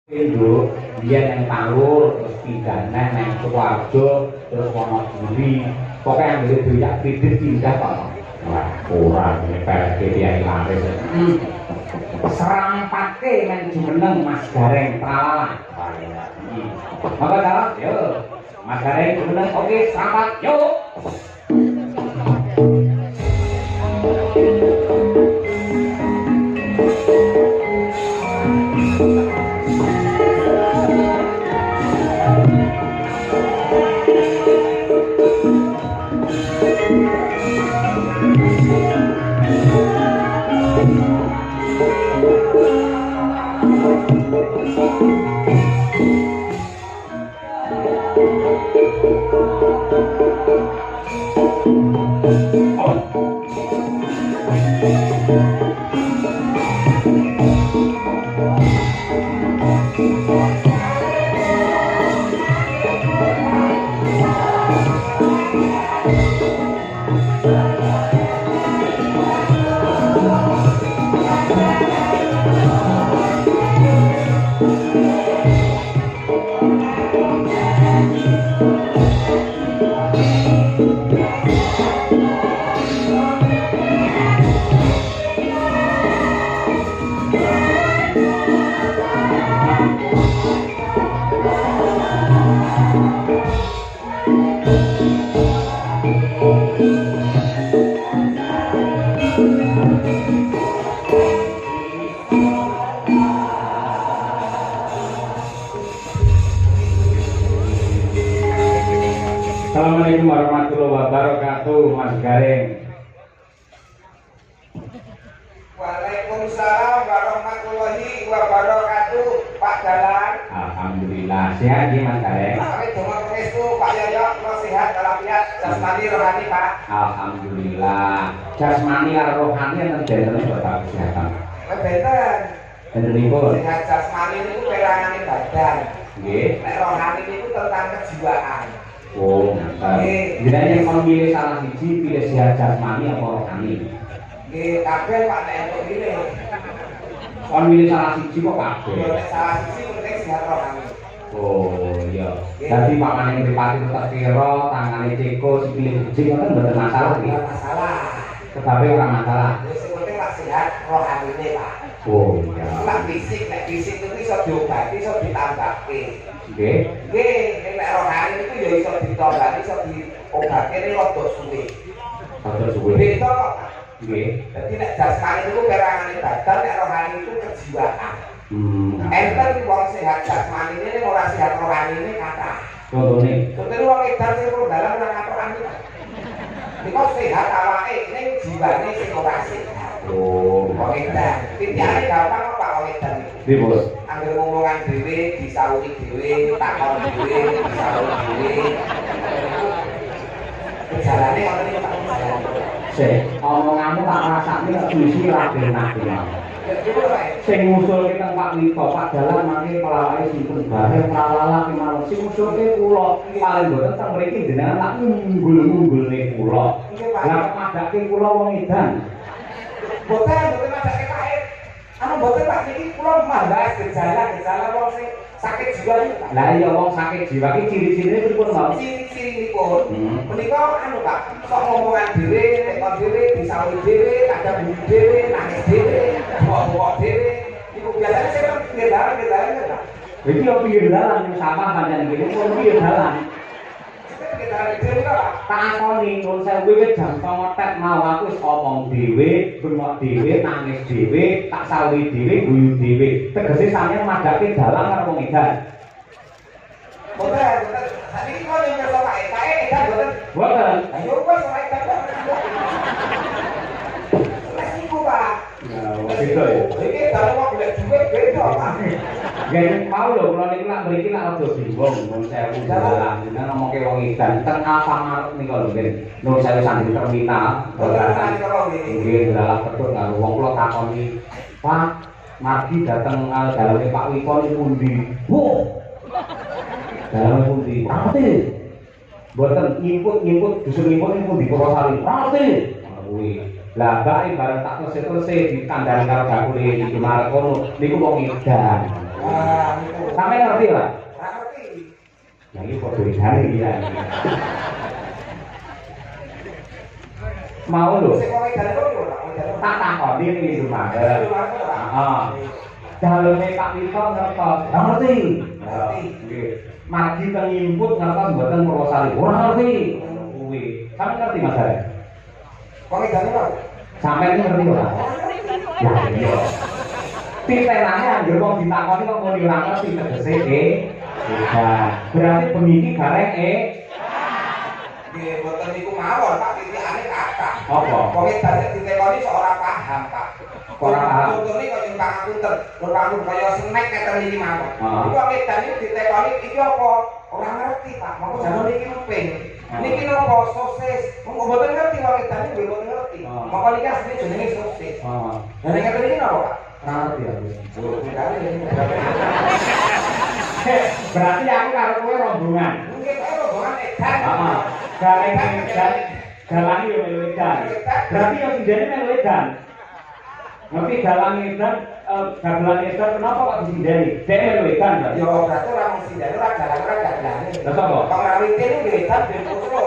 Indo dia yang Talur terus pindah yang Sukoharjo terus Wonogiri pokoknya yang dari banyak kredit pindah kok wah kurang ini PSB dia laris serang pakai yang jumeneng Mas Gareng Tralala maka jalan yuk Mas Gareng jumeneng oke selamat yuk Assalamualaikum warahmatullahi wabarakatuh Mas Gareng. Waalaikumsalam warahmatullahi wabarakatuh Pak Dalang. Alhamdulillah sehat ya Mas Gareng. Kami cuma pengestu Pak Yoyo lo sehat walafiat jasmani rohani Pak. Alhamdulillah jasmani lan rohani yang terjadi dalam kesehatan. Benten. Beneripun. Sehat jasmani itu perangan badan. Nggih. Nek rohani itu tentang kejiwaan. Oh, mantap. Jadi yang memilih salah siji pilih sehat jasmani apa rohani? Nggih, kabeh Pak nek entuk pilih. Kon milih salah siji kok kabeh. Nek salah siji penting sehat rohani. Oh iya. Jadi pakane mripate tetep kira, tangane ceko, sikile jejeg ngoten mboten masalah iki. Ora masalah. Sebabe ora masalah. Wis penting Pak sehat rohanine Pak. Oh iya. Nek fisik itu iso diobati, iso ditambahke. Nggih. Nggih, nek rohani itu ya iso ditambahke, iso diobati rada suwe. Rada suwe. Beda kok. Nggih. Jadi nek jasmani itu perangane badan, nek rohani itu kejiwaan. Enten wong sehat jasmani ini ora sehat rohani ini kata. Contone. Contohnya wong edan sing ora dalan ora katokan iki. Niku sehat awake ning jiwane sing ora sehat. Oh, Wong edan. Titiane gampang kok Pak wong edan iki. Nggih, Bos. Angger ngomongan dhewe, disauri dhewe, takon dhewe, disauri dhewe. Jalane ngoten iki Pak. Sik, omonganmu tak rasakne kok suwi ra benak ya. Sing ngusulke teng Pak Wito, Pak Dalang mangke pelawake sinten bareng pralala kemawon. Sing ngusulke kula paling mboten teng mriki jenengan tak unggul-unggulne kula. Lah padake kula wong edan. Boten madake kae. Anu boten Pak niki kula membahas gejala wong sing sakit jiwa iki. Lah iya wong sakit jiwa iki ciri-cirine pripun, Mas? Ciri-cirinipun menika anu Pak, sok ngomongan dhewe, tekon dhewe, disauri dhewe, kadang bunyi dhewe, nangis dhewe, bok-bok dhewe. Iku biasane sing pinggir dalan Pak. Iki yo pinggir dalan sing sama pancen iki pun pinggir dalan. Pinggir dalan dhewe Pak. Takoni nun sewu wis jam 09.00 tek mau aku wis omong dhewe, bengok dhewe, nangis dhewe, tak sauri dhewe, guyu dhewe. Tegese sampeyan madake dalan karo wong edan. Boten. Sakniki kok yen kersa kae edan boten. Boten. Ayo wis ora edan. Wis niku Pak. Ya, wis itu ya. Iki dalan kok golek dhuwit beda Pak. Nggih mau lho kula niki lak mriki lak rada bingung nun sewu dalan. Jenengan ngomongke wong edan teng Alfamart niku lho nggih. Nun sewu sanding terminal. Boten sani karo nggih. Nggih dalah petut karo wong kula takoni, "Pak, margi dateng dalane Pak Wiko niku pundi?" Wo. Dalane pundi? Ngerti. Mboten nyimput dusun nyimput niku pundi Purwosari. Ngerti. Kuwi. Lah bae bareng tak selesai ditandani karo bakule iki marek kono niku wong edan. Wah, niku Sampe ngerti lah. Ngerti. Ya iki padha isane iki ya. Mau lho. Sing wong edan kok ora, Tak takoni iki Mas. Heeh. Daleme Pak Wito ngertos. Ora ngerti. Ngerti. Nggih. Margi teng input ngertos mboten Purwosari. Ora ngerti. Kuwi. Sampe ngerti Mas Are? Wong edan kok. Sampe ngerti ora? Ya iya. Pitenane anggere wong ditakoni kok muni ora ngerti tegese berarti bengi iki gareng Nggih, mboten niku mawon Pak, titikane kathah. apa? Wong edan nek ditekoni sok ora paham, Pak. Ora paham. Contone kaya nyung pangapunten, lho pangapunten kaya snack ngeten iki mawon. Ah. Iku wong edan iki ditekoni iki apa? Ora ngerti, Pak. Monggo jaman iki emping. Niki napa sosis? Monggo mboten ngerti wong edan iki mboten ngerti. Monggo niki asline jenenge sosis. Heeh. Lah nek ngeten iki napa, Pak? Ora ngerti aku. Heeh. Berarti aku karo kowe rombongan. Mungkin kaya rombongan edan. Heeh. Gareng dalan yo melu edan. Berarti yo sindene melu edan. Ngerti dalan edan, dalan edan kenapa kok disindeni? Dek melu edan berarti. Yo berarti ora mung sindane ora dalan ora dadane. Lah sapa? Wong rawite niku nggih edan ben putra.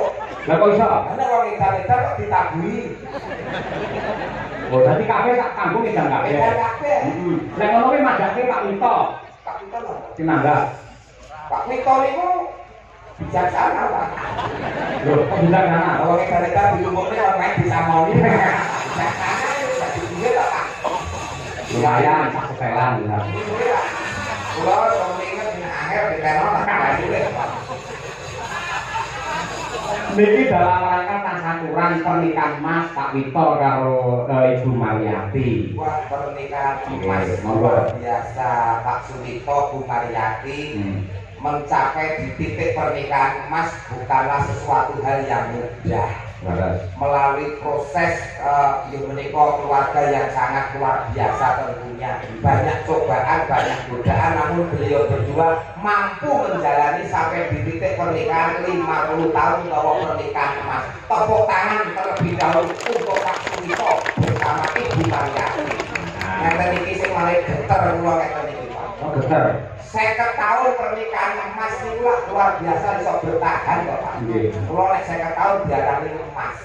Lah kok iso? Ana wong edan-edan kok ditabuhi. Oh, dadi kabeh sak kampung edan kabeh. Edan kabeh. Heeh. Lah ngono kuwi madake Pak Wito. Pak Wito lho. Tinangga. Pak Wito niku bijaksana, Pak. Lho, kok bijaksana? Wong edan-edan dilumukne ora main disamoni. Bijaksana itu dadi piye to, Pak? Lumayan, sak setelan ya. Piye, Pak? Kula inget dina akhir diterno tak ditulis, Pak. Niki dalam rangka tasyakuran pernikahan Mas Pak Wito karo Ibu Mariati. Wah, pernikahan Mas Oke, luar biasa Pak Suwito Bu Mariati mencapai di titik pernikahan emas bukanlah sesuatu hal yang mudah. Melalui proses yang menikah keluarga yang sangat luar biasa tentunya, banyak cobaan, banyak godaan, namun beliau berdua mampu menjalani sampai di titik pernikahan 50 tahun bahwa pernikahan emas. Tepuk tangan terlebih dahulu untuk Pak Suwito bersama Ibu Mariati. Ngeten iki sing malah geter kula ngeten iki, Pak. Oh, geter. 50 tahun pernikahan emas niku luar biasa iso bertahan kok, Pak. Nggih. Kula nek 50 tahun diarani emas.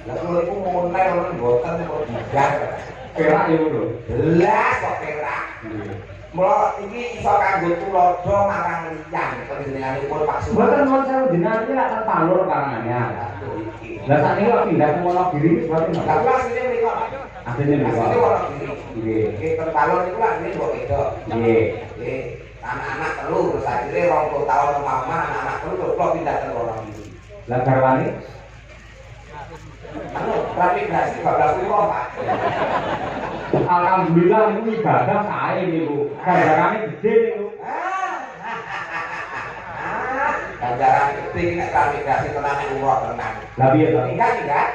Lah kula iku ngonel ora mboten kok digar. Perak ya lho. Jelas kok perak. Nggih. Mula iki iso kanggo tulodo marang liyan panjenenganipun Pak Suwito. Mboten nuwun sewu jenengan iki lak ten Palur karangane. Lah sakniki kok pindah ke Wonogiri wis berarti Lah nggak? kula asline mriko. Asline mriko. Asline Wonogiri. Nggih. Nggih ten Palur niku lak asline kok beda. Nggih. Nggih. Anak-anak telu terus akhirnya 20 tahun omah-omah anak-anak telu terus kula pindah ke Wonogiri. Lah garwane Anu, transmigrasi 12 kilo, Pak. alhamdulillah niku ibadah sae niku. Ganjarane gede niku. Ganjaran gede iki nek transmigrasi tenan umroh tenan. Lah piye to? Enggak.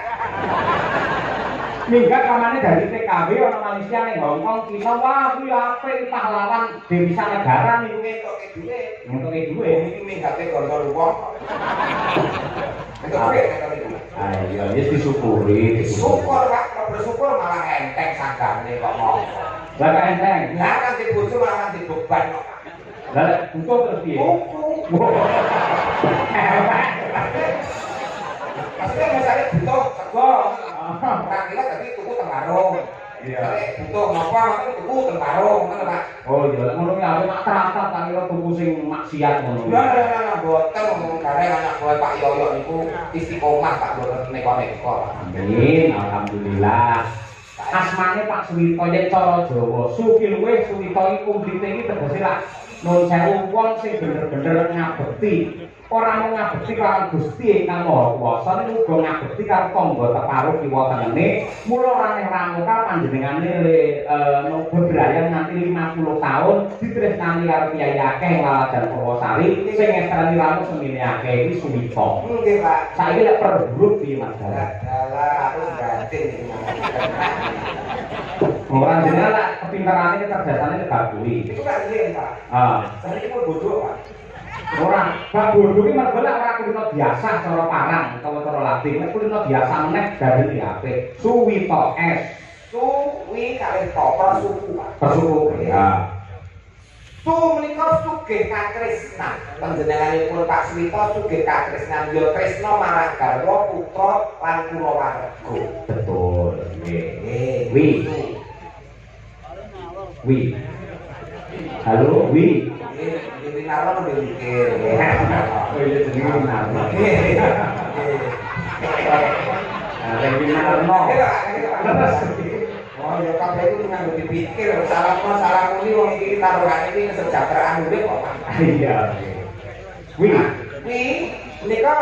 Minggat kamane dari TKW ana Malaysia ning Hongkong, Cina, wah kuwi apik pahlawan devisa negara niku. Ngentoke dhuwit. Ngentoke dhuwit. Iki minggate kanca wong. Entuk dhuwit nek niku. Ah iya, wis disyukuri. Syukur, Pak. Kalau bersyukur malah enteng sanggane kok mau. Lah kok enteng. Lah kan dibojo malah dibeban kok. Lah butuh terus piye? Maksudnya misalnya butuh sego, kira-kira tadi tuku teng warung. Iya. Butuh napa makane tuku teng warung, ngono Pak. Oh iya, ngono ki ape mak teratat tak kira tuku sing maksiat ngono. Lah boten karek anak buah Pak Yoyo niku istiqomah Pak boten neko-neko. Amin, alhamdulillah. Asmane Pak Suwito yen cara Jawa, Suki luwih Suwito iki kumplite iki tegese lak nun sewu wong sing bener-bener ngabekti. Ora mung ngabekti karo Gusti ingkang Maha Kuwasa, ning uga ngabekti karo tangga teparuh kiwa tengene. Mula ora ning Ramuka panjenengane bebrayan nganti 50 tahun ditresnani karo Kyai akeh Laladan Purwosari sing ngestrani ramu semene akeh iki Suwito. Nggih, Pak. Saiki lek perburuk piye Mas Dara? Dalah aku batin iki. Ora jenengan lek kepinterane kecerdasane lebih. Itu kan nggih, Pak. Saya iki mau bodoh, Pak. Ora, bab bodoh iki mergo lek ora kulino biasa cara parang utawa cara Latin, nek kulino biasa meneh dadi apik. Suwito S. Suwi kalih to, suku, Pak. Persuku. Ya. Su menika sugih katresnan. Panjenenganipun Pak Swita sugih katresnan ya tresna marang garwa putra lan kulawarga. Betul. Nggih. Wi. Halo, Wi. Ini naron udah mikir. Oh iya jenenge naron. Lagi naron. Oh ya kabeh itu nganggo dipikir salah muni wong iki taruhan iki kesejahteraan urip kok. Iya. Wi. Wi nika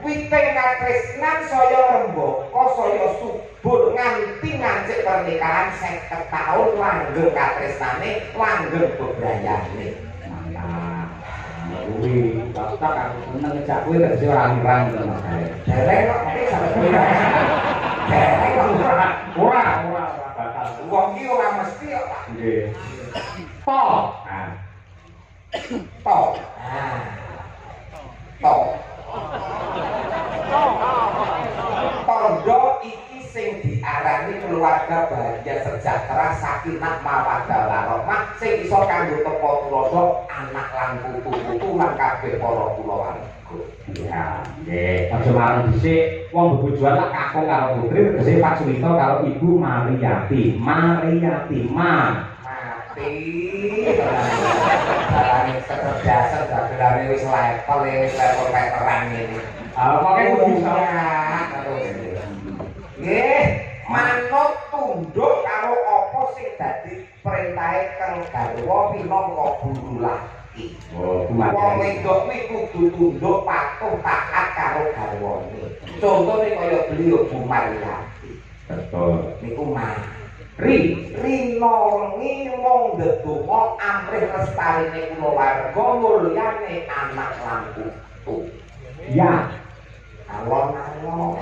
wite katresnan saya rembaka saya subur nganti ngancik pernikahan 50 tahun langgeng katresnane langgeng bebrayane. Mantap. Wi, tak aku seneng ngejak kowe gak ora ngerang to Mas. Dereng kok iki sampe kowe. Dereng kok Ora. wong iki ora mesti kok Pak. Nggih. Po. To. To. Tondo iki sing diarani keluarga bahagia sejahtera sakinah mawaddah warahmah sing iso kanggo tepa tulodo anak lan putu-putu lan kabeh para kulawarga. Iya, nggih. Aja marang dhisik wong bebojoan lak kakung karo putri tegese Pak Sulito karo Ibu Mariyati. Mariyati Mati. Dalane kecerdasan dagelane wis level veteran ini. Pokoke kudu bisa. Nggih, manut tunduk karo apa sing dadi perintahe kang garwa minangka guru laki. Oh, Wong wedok kuwi kudu tunduk patuh taat karo garwane. Contone kaya beliau Bu Mariyati. Betul. Niku Rino wengi mung ndedonga amrih lestarine kulawarga mulyane anak lan putu. Ya. Alon-alon.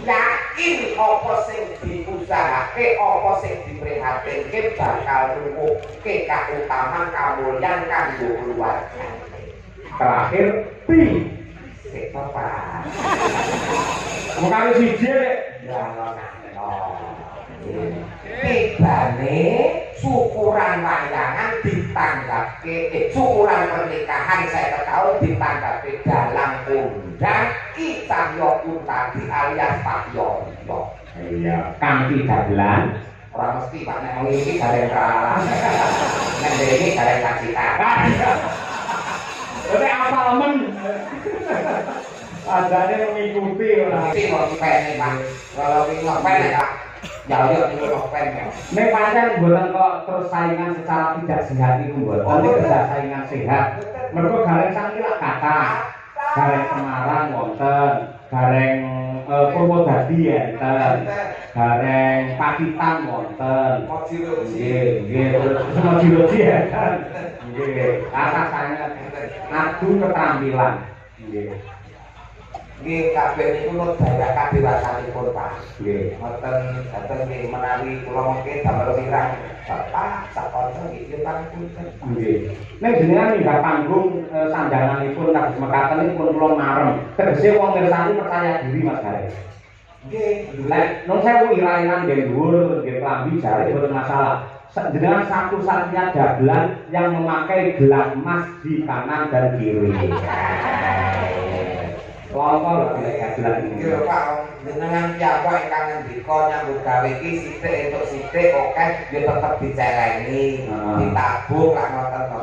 Yakin apa sing diusahake, apa sing diprihatinke bakal nuwuhke kautaman kamulyan kanggo keluarga. Terakhir pi. Sik Pak. Bukan siji rek. Ya alon-alon. Tibane syukuran wayangan ditanggapke syukuran pernikahan 50 tahun ditanggapke dalang kondang Ki Cahya Kuntadi alias Pak Yoyo. Iya, kanthi dagelan Ora mesti Pak nek wong iki gareng kalah. Nek iki gareng kacita. Tapi apal men. Adane mengikuti ora. Iki kok pene Pak. Kalau iki ngepene Pak. Ya yo iki ngepene. Nek pancen mboten kok terus saingan secara tidak sehat niku mboten. Nek tidak saingan sehat. Mergo gareng saniki lak kathah. Gareng Semarang wonten, gareng Purwodadi enten, gareng Pacitan wonten. Nggih, terus Mojiroji enten. Nggih, kathah sanget adu keterampilan. Nggih. Nggih kabeh niku nut daya kadewasanipun Pak. Nggih. Ngoten nggih menawi kula mengke damel wirang Bapak sakonco nggih pangapunten. Nggih. Nek jenengan ninggal panggung sandanganipun kados mekaten nipun kula marem. Tegese wong mirsani percaya diri Mas Gareng. Nggih, Lek nun sewu irainan nggih dhuwur nggih klambi jare boten masalah. Jenengan satu-satunya dagelan yang memakai gelang emas di kanan dan kiri. Loro dagelan ini. nggih Pak, jenengan piyambak ingkang ngendika nyambut gawe iki sithik entuk sithik akeh ya tetep dicelengi, ditabung lak ngoten to.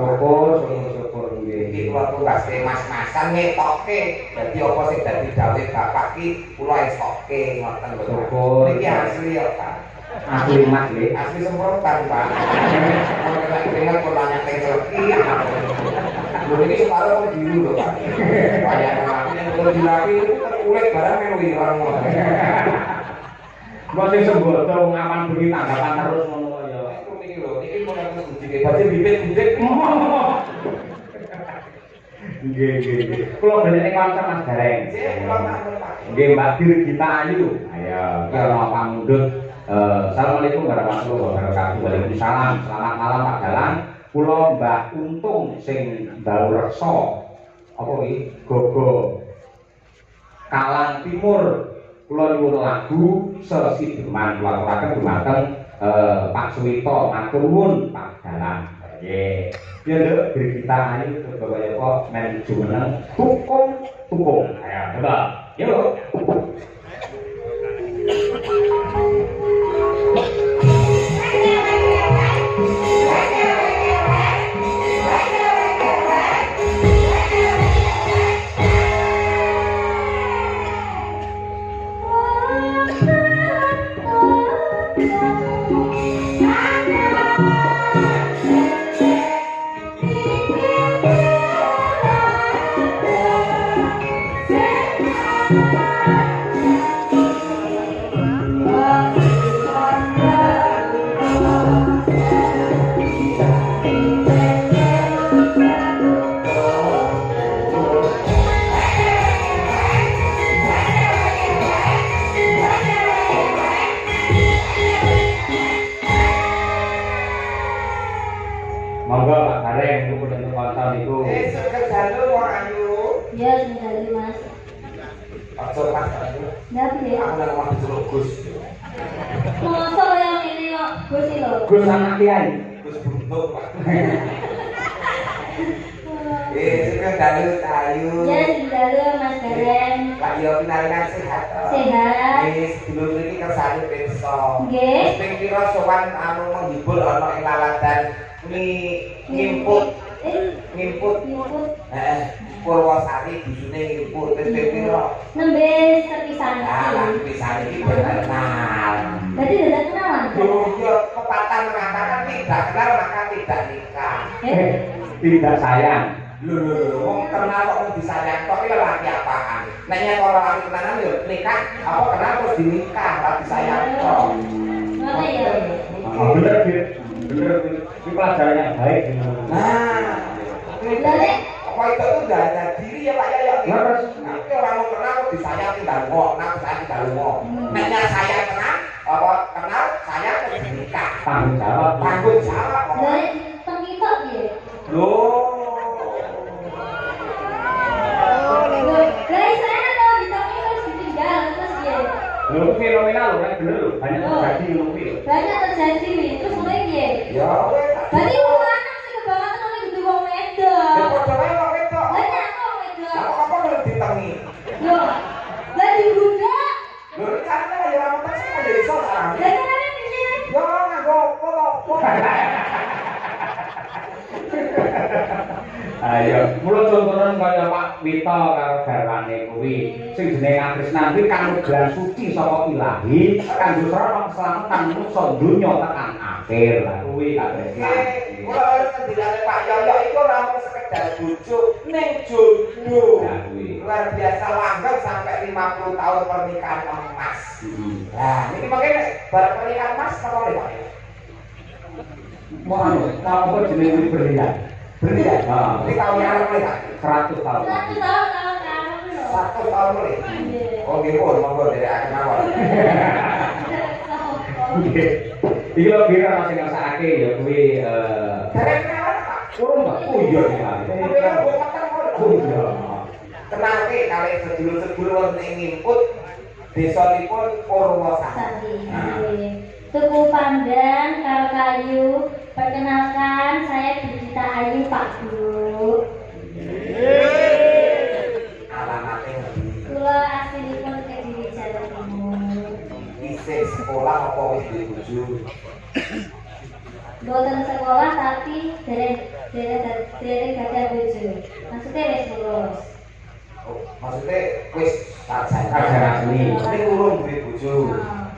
Syukur nggih. Iki kula tugaske mas-masan ngetokke. Dadi apa sing dadi dawuh Bapak ki kula esokke ngoten lho. Syukur. Iki asli ya Pak. Asli Mas nggih. Asli semprotan Pak. Ora keringat kula nyateng seleki. Lho iki separuh kok biru lho Pak. Wayang nek kula dilapi kulit barang melu ireng ngoten. Mbok sing sembodo ngapan bengi tanggapan terus ngono kok ya. Niki lho, niki mulai bujike baca bibit-bibit. Nggih. Kula balik ning kanca Mas Gareng. Nggih Mbak Dirgita Ayu. Ayo, kula pamundhut. Assalamualaikum warahmatullahi wabarakatuh. Waalaikumsalam. Selamat malam Pak Dalang. Kula Mbak Untung sing Bau Reksa. Apa iki? Gogo Kalang Timur. Kula nyuwun lagu Sesideman kula aturaken dumateng Pak Suwito matur nuwun Pak Dalang. Nggih. Ya lho kita ayu kaya apa men jumeneng tukung. Ayo coba. Yo. Monggo Pak Gareng niku penentu konten niku. Seger dalu wong ayu. Ya, sudah Mas. Ojo Mas ayu. Ya, piye? Aku nang omah diceluk Gus. Mosok kaya ngene kok, Gus iki lho. Gus anak kiai. Gus Buntuk Pak. Seger dalu ayu. Ya, sudah Mas Gareng. Pak yo pinaringan sehat. Sehat. Dulur iki kersane pirsa. Nggih. Ping pira sowan anu menghibur ana ing laladan ngimput. Ngimput. Purwosari dusune ngimput wis ping pira? Nembe sepisan Lah iki. pisan iki kenal. Berarti udah kenalan. Yo pepatah mengatakan tidak kenal maka tidak nikah. Tidak sayang. Lho, wong kenal kok disayang tok iki lelaki apaan? Nek nyek ora lelaki tenanan yo nikah, apa kenal terus dinikah, ora disayang tok. Ngono ya. Bener gitu. Bener ini pelajaran yang baik. Nah, Lah nek apa itu tuh udah ada diri ya Pak ya ya. Terus Tapi orang mau kenal kok disayang tinggal ngomong, nah saya tinggal ngomong. Neknya saya kenal, apa kenal saya terus dinikah. tanggung jawab. Tanggung jawab. lah nek teng kita piye? Loh. Lah saya kalau ditemi terus ditinggal terus piye? Lho fenomena lho kan bener lho, banyak terjadi ngono kuwi lho. Banyak terjadi terus mulai piye? Ya wes. Berarti wong lanang sing kebangetan oleh kudu wong wedok. Ya padha wae kok wedok. Banyak kok wedok. Apa perlu ditengi? Yo. Lah dibuka. Lho iki carane ya ora mesti kan dari iso sarang. Lah carane piye? Yo nganggo foto. Ayo, mulo contohan kaya Pak Wito karo garwane kuwi. Sing jenenge Krisna kuwi kanugrahan suci saka Ilahi kanggo sarana keselamatan manusa donya tekan akhir. Lah kuwi Krisna. Kula harus ngendikane Pak Yoyo iku ora mung sekedar bojo ning jodoh. Lah kuwi. Luar biasa langgeng sampai 50 tahun pernikahan emas. Nah, ini makanya barang pernikahan emas apa nih Pak? Mau apa jenenge berlian? Berlian. Ah, Ini tahun yang mulai Pak? 100 tahun. 100 tahun lho. 100 tahun mulai. Oh gitu, monggo dari akhir awal. Nggih. Iki lho kira masih ngrasakake ya kuwi Dari kenalan Pak? kurang Pak. Oh iya ya. Tapi kan gue makan Oh iya. Kenal ke kali sedulur-sedulur wonten ing Ngimput desanipun Purwosari. Tuku Pandan karo kayu. Perkenalkan saya Brigita Ayu Pak Guru. Alamatnya ngendi? Kula aslinipun Kediri Jawa Timur. Isih sekolah apa wis duwe bojo? Boten sekolah tapi dereng gadah bojo. Maksudnya wis lulus. Oh, maksudnya wis Sarjana seni. Tapi urung duwe bojo.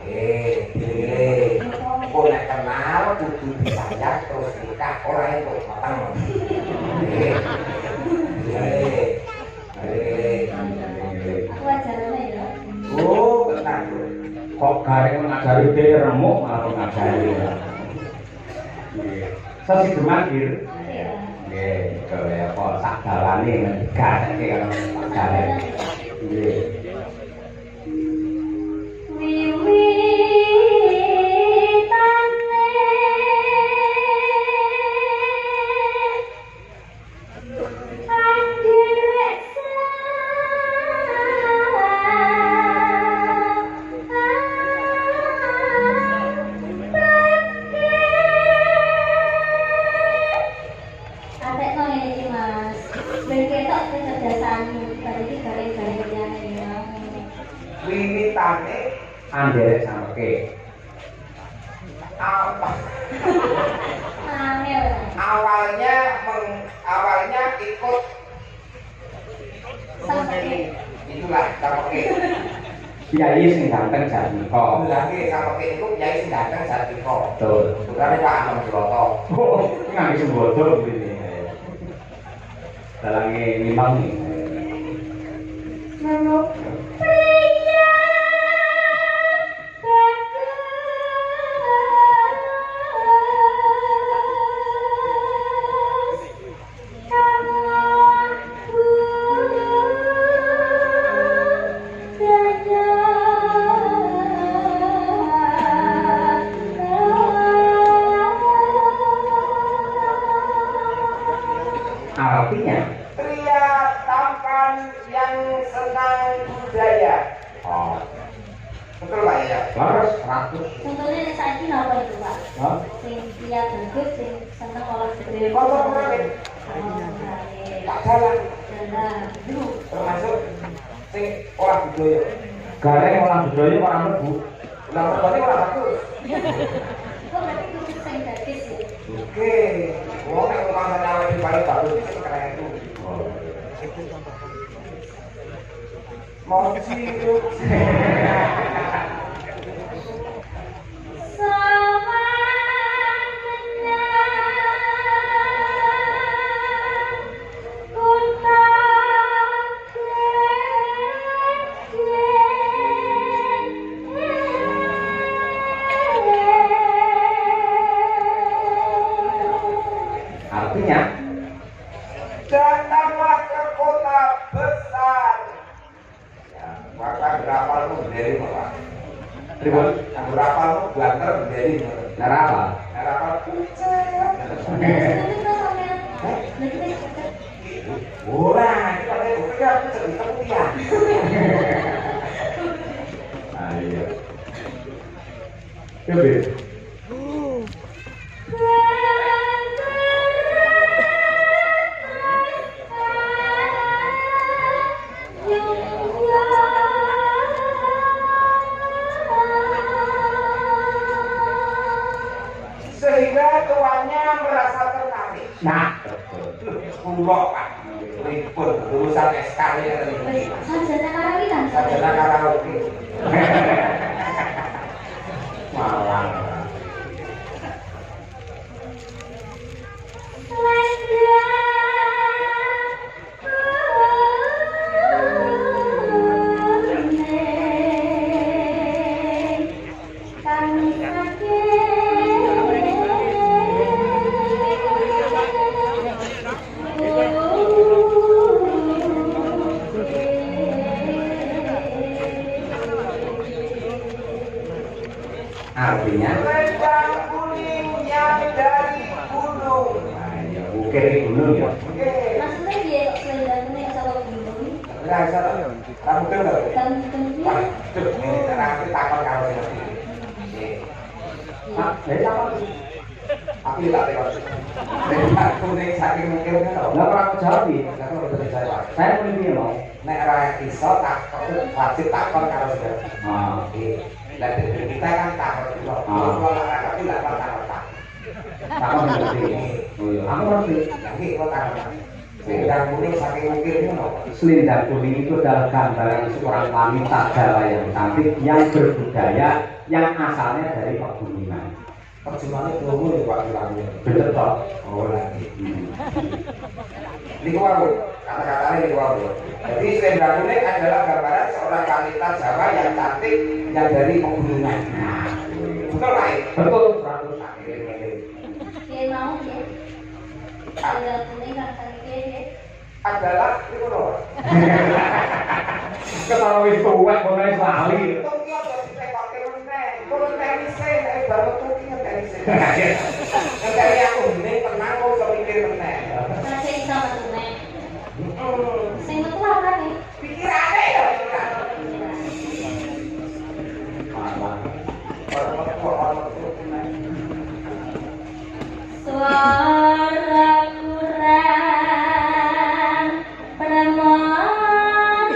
Gile-gile. Kok nek kenal kudu disayang terus nikah ora entuk mateng. Gile. Aku ajarane ya. Oh, tenang. Kok gareng ngajari dhewe remuk malah ngajari. Nggih. Sasi gemagir. Nggih, kaya apa sak dalane ngegasake karo Pak Gareng. Nggih. Wiwitanne awalnya Anderek sampe. apa Angel. awalnya ikut Sampai itulah sampai Kiai sing ganteng Jatmiko. lagi sampai itu kiai sing datang saat itu Betul. bukan Pak Anom Broto Oh, ngangge sembodo ini. Dalange limbang nih. Menuk pria Artinya, pria tampan yang senang budaya oh, betul Pak ya laras 100. Contohnya saat ini apa itu Pak? Hah? Sing dia bagus, sing seneng orang gede. Kontrol kemarin tak jalan termasuk sing orang budaya Gareng orang budaya orang mlebu. ulang tahunnya orang bagus Kok berarti khusus sing gadis ya? oke wong nek rumah nyawa di paling bagus itu keren itu mau cium Artinya, datanglah ke kota besar ya maka berapa lu berdiri Pak ribut. berapa lu banter berdiri Cara apa? berapa Ora, iki pakai buku kan cerita putihan. Ah iya. Coba. Sehingga tuannya merasa tertarik. Nah, Kulo Pak, ribut urusan SK ya tadi. Sarjana karawi kan? Sarjana karaoke. malang. Artinya, Lendang kuning yang dari gunung. nah, ya bukit di gunung ya. Oke. Maksudnya dia kok selendangnya yang sama gunung? Rasa kamu dengar. Dan tentunya Waduh, ini nanti takon kalau ini. Nah, dari apa? Aku tak tekon. Lendang kuning saking mungkin kan. Nggak pernah kejawab nih. Aku udah saya. Saya peneliti loh. Nek ora iso takon wajib takon karo saudara. Ah, Lah kita kan takon dulu. Kalau ora tapi enggak takon tak. aku ngerti. Oh iya, aku ngerti. Nanti kalau takon. Lendang kuning saking mungkin ngono. Selendang kuning itu adalah gambaran seorang wanita Jawa yang cantik, yang berbudaya, yang asalnya dari pegunungan. Perjuangannya dulu ya Pak bilangnya. Betul toh? Oh lagi. Ini aku kata-katanya ini aku. Jadi selendang kuning adalah gambaran seorang wanita Jawa yang cantik yang dari pegunungan. Nah, betul Pak. Betul. 100 akhirnya. dia mau ya. Selendang kuning kan dia ya. Adalah itu loh. Ketahui tuwek mulai lali. Tokyo jadi pakai meneh. Kalau tenisnya baru Tokyo tenisnya. Dari aku ini tenang kok bisa mikir meneh. Masih bisa meneh. Sing betul apa nih? Pikirannya ya. Suara kurang permohonan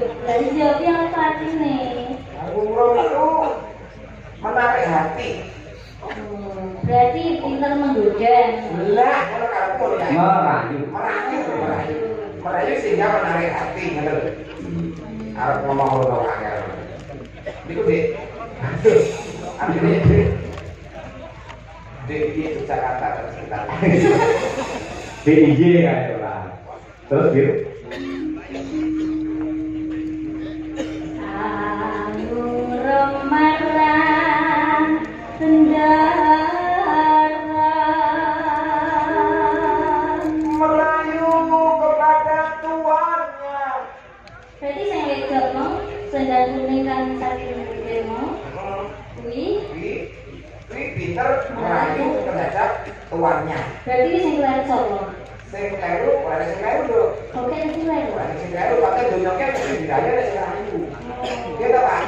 Dari jawab yang tadi nih. Umroh itu menarik hati. Berarti pintar menggoda. Lah, kalau kamu ya. Merayu. Merayu sehingga menarik hati, gitu. Harus ngomong lo angel. Itu deh. Akhirnya di Jakarta terus kita. DIY kayak lah. Terus gitu. Marah sendara merayu kepada tuannya. berarti saya wedok mau sendal kuning kan saking gede mau kuwi Pinter merayu terhadap tuannya. berarti ini sing kelar sapa Sing kleru, ora sing kleru lho. oke iki wae Ora sing kleru, pakai dunyake sing didaya nek sing rayu. Iya ta, Pak?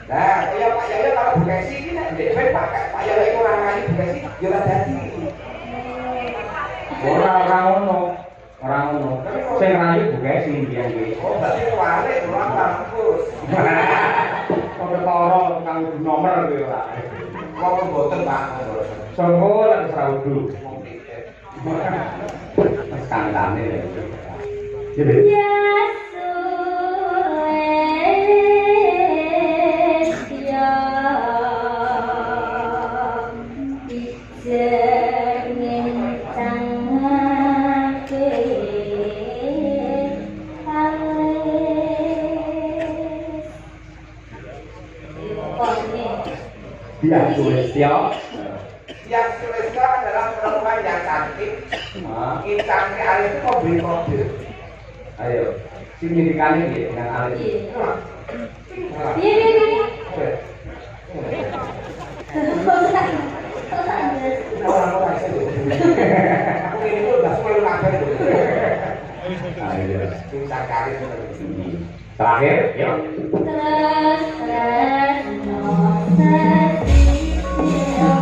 Nah, kaya Pak Yaya kalau Bekasi iki nek ndek Pak Yaya iku ora rayu Bekasi, ya ora dadi. Ora ngono. Ora ngono. Sing rayu Bekasi mbiyen iki. Oh, berarti wale ora bagus. Kok ketara tukang nomor kuwi ora. Kok mboten, Pak? Songko lan Saudu. Mas kandane lho. Jadi ya sules ya dijengin cangake dia Sulistyo. Yang Sulistyo adalah perempuan yang cantik. Intangnya Alif itu mau beli mobil. Ayo, signifikannya gitu dengan Alif. Iya. Orang-orang itu. Aku ini tuh udah semua lumayan tuh. Ayo. Bisa kali. Terakhir, yuk. Terus Thank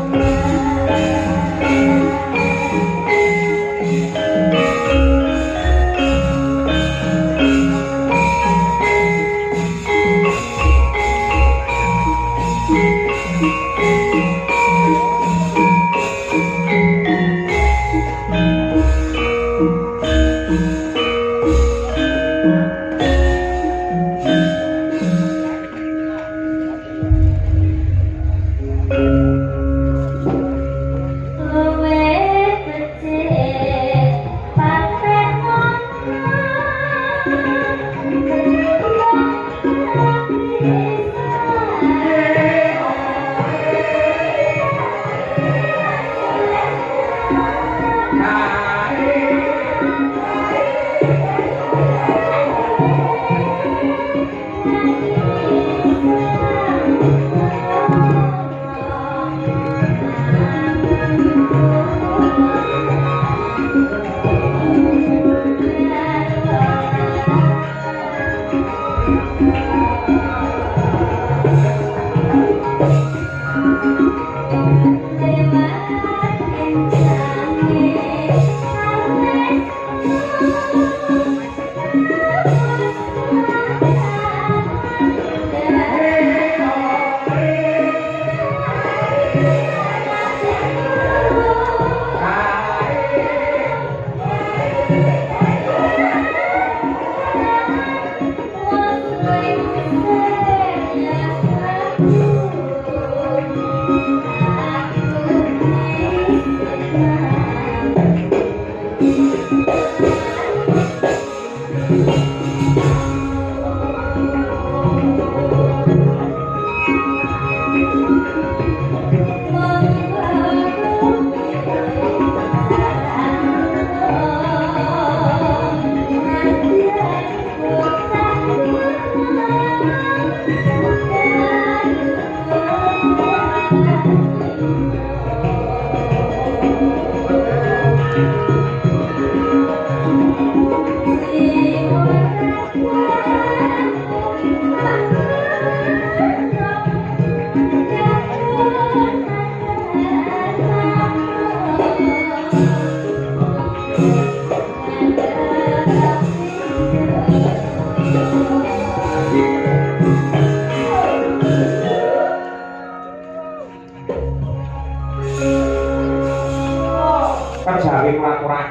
you.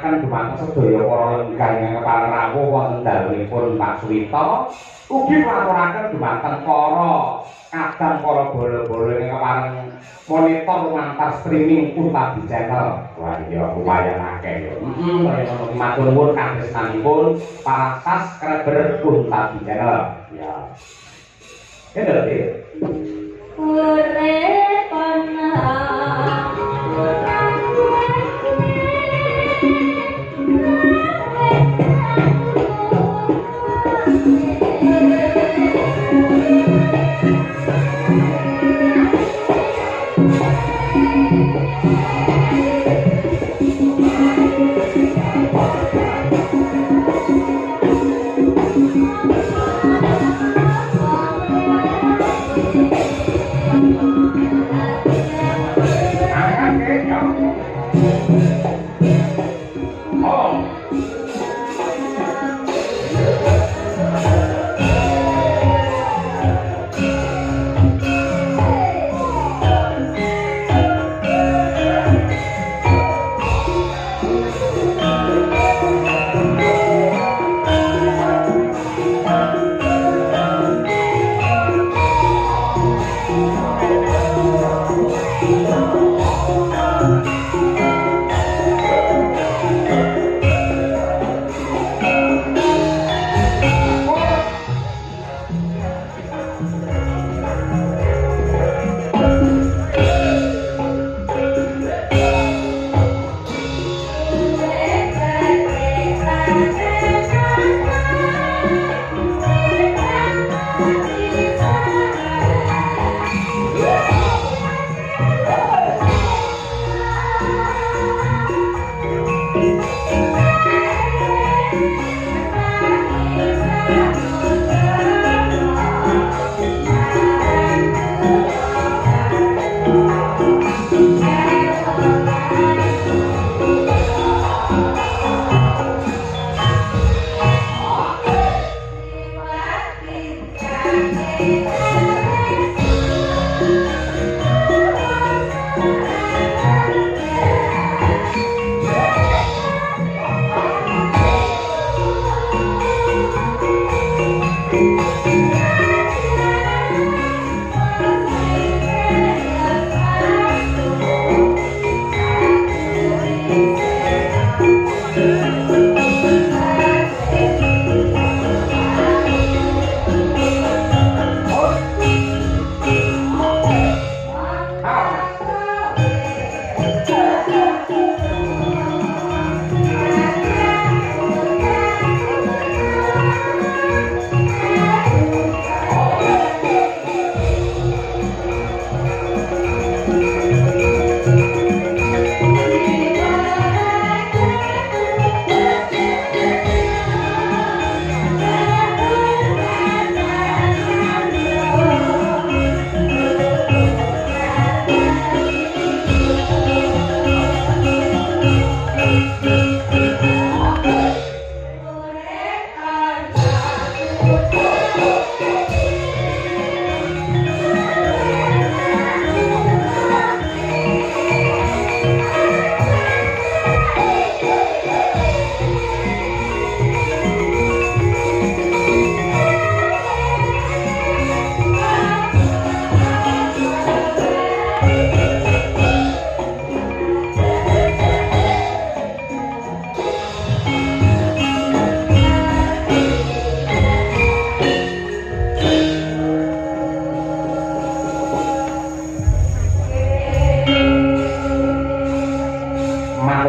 ngaturaken dumateng sedaya para lenggang ingkang kepareng rawuh wonten dalemipun Pak Suwito. Ugi ngaturaken dumateng para kadang para bola-bola ingkang kepareng monitor lumantar streaming Untabi Channel. Wah iya lumayan akeh ya. Matur nuwun kagesanipun para subscriber Untabi Channel. Ya. Kendel iki. Urip ana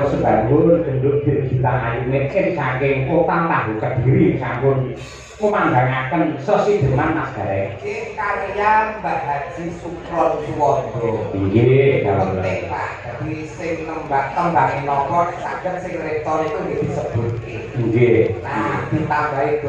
sebangun gendut dirgitan ayune saking kota Tahu Kediri sampun kumandhangaken sesideman Mas Gareng. Iki karya Mbak Haji Sukron Suwondo. Nggih, penting Pak. Jadi sing tembang napa saged sing rektor itu nggih disebutke. Nggih. Nah, ditambahi